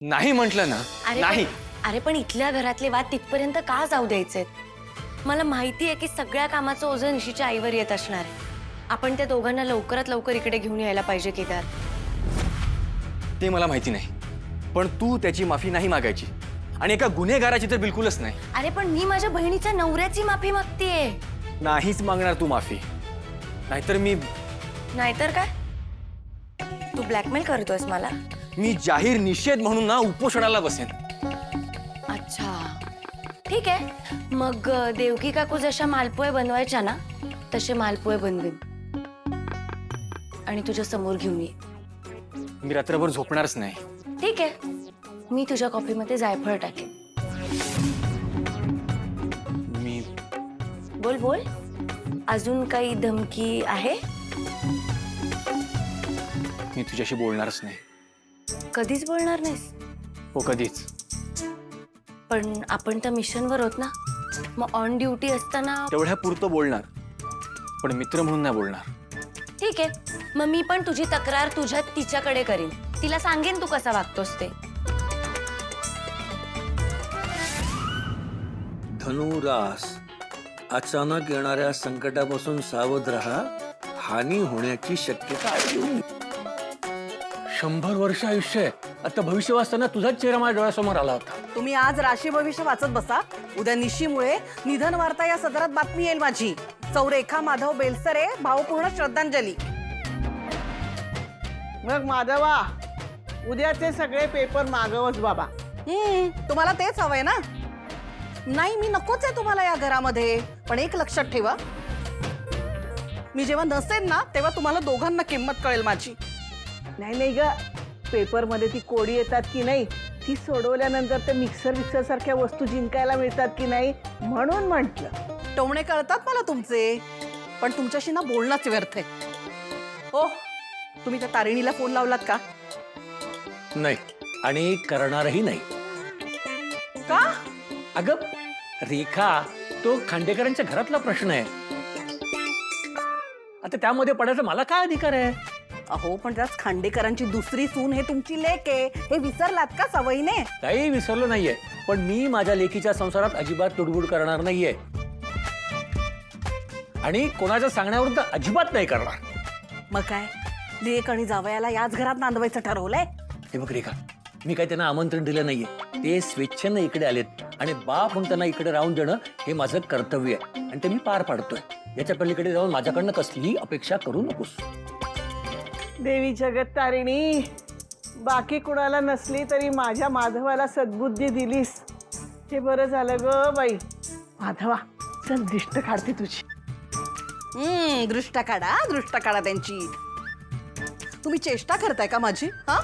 नाही म्हटलं ना. नाही. अरे पण इथल्या घरातले वाद तिथपर्यंत का जाऊ द्यायचे? मला माहिती आहे की सगळ्या कामाचं ओझं निशीच्या आईवर येत असणार आहे. आपण त्या दोघांना लवकरात लवकर इकडे घेऊन यायला पाहिजे केदार. ते मला माहिती नाही, पण तू त्याची माफी नाही मागायची आणि एका गुन्हेगाराची तर बिलकुलच नाही. अरे पण मी माझ्या बहिणीच्या नवऱ्याची माफी मागतेय. नाहीच मागणार तू माफी. नाहीतर नाहीतर काय? तू ब्लॅकमेल करतोयस मला? मी जाहीर निषेध म्हणून ना उपोषणाला बसेन. अच्छा ठीक आहे, मग देवकी काकू जशा मालपोहे बनवायच्या ना तसे मालपोहे बनवेन आणि तुझ्या समोर घेऊन ये. मी रात्रभर झोपणारच नाही. ठीक आहे, मी तुझ्या कॉफीमध्ये जायफळ टाकेन. मी बोल बोल, अजून काही धमकी आहे? मी तुझ्याशी बोलणारच नाही. कधीच बोलणार नाहीस? हो, कधीच. पण आपण त्या मिशनवर होत ना, मग ऑन ड्युटी असताना. तेवढ्या पुरतं बोलणार, पण मित्र म्हणून नाही बोलणार. ठीक आहे, मग मी पण तुझी तक्रार तुझ्या तिच्याकडे करीन. तिला सांगेन तू कसा वागतोस ते. धनुरास, अचानक येणाऱ्या संकटापासून सावध राहा. हानी होण्याची शक्यता आहे. 100 वर्ष आयुष्य आहे. आता भविष्य वाचताना तुझाच चेहरा माझ्या डोळ्यासमोर आला होता. तुम्ही आज राशी भविष्य वाचत बसा. उद्या निशीमुळे निधन वार्ता या सदरात बातमी येईल माझी. चौरेखा माधव बेलसरे, भावपूर्ण श्रद्धांजली. मग माधवा, उद्याचे सगळे पेपर मागवच बाबा. तुम्हाला तेच हवंय ना? नाही, मी नकोच आहे तुम्हाला या घरामध्ये. पण एक लक्षात ठेवा, मी जेव्हा नसेन ना तेव्हा तुम्हाला दोघांना किंमत कळेल माझी. नाही नाही ग, पेपर मध्ये ती कोडी येतात की नाही, ती सोडवल्यानंतर ते मिक्सर सारख्या वस्तू जिंकायला मिळतात की नाही, म्हणून म्हटलं. टोमणे कळतात मला तुमचे, पण तुमच्याशी ना बोलणंच व्यर्थ आहे. हो, तुम्ही त्या तारिणीला फोन लावलात का? नाही, आणि करणारही नाही. का? अगं रेखा, तो खांडेकरांच्या घरातला प्रश्न आहे. आता त्यामध्ये पडायचा मला काय अधिकार आहे? अहो, पण त्याच खांडेकरांची दुसरी सून हे तुमची लेक आहे, हे विसरलात का सवयीने? काही विसरलो नाहीये, पण मी माझ्या लेकीच्या संसारात अजिबात तुडबुड करणार नाहीये आणि कोणाच्या सांगण्यावरून अजिबात नाही करणार. मग काय, लेक आणि जावयाला याच घरात नांदवायचं ठरवलंय? हे बघ रेखा, मी काही त्यांना आमंत्रण दिलं नाहीये. ते स्वेच्छेनं इकडे आलेत आणि बाप म्हणून त्यांना इकडे राहून देणं हे माझं कर्तव्य आहे आणि ते मी पार पाडतोय. याच्या पलीकडे जाऊन माझ्याकडनं कसलीही अपेक्षा करू नकोस. देवी जगत तारिणी, बाकी कुणाला नसली तरी माझ्या माधवाला सद्बुद्धी दिलीस, हे बरं झालं ग बाई. माधवा, चल दिष्ट काढते तुझी. दृष्ट काढा त्यांची. तुम्ही चेष्टा करताय का माझी? हा,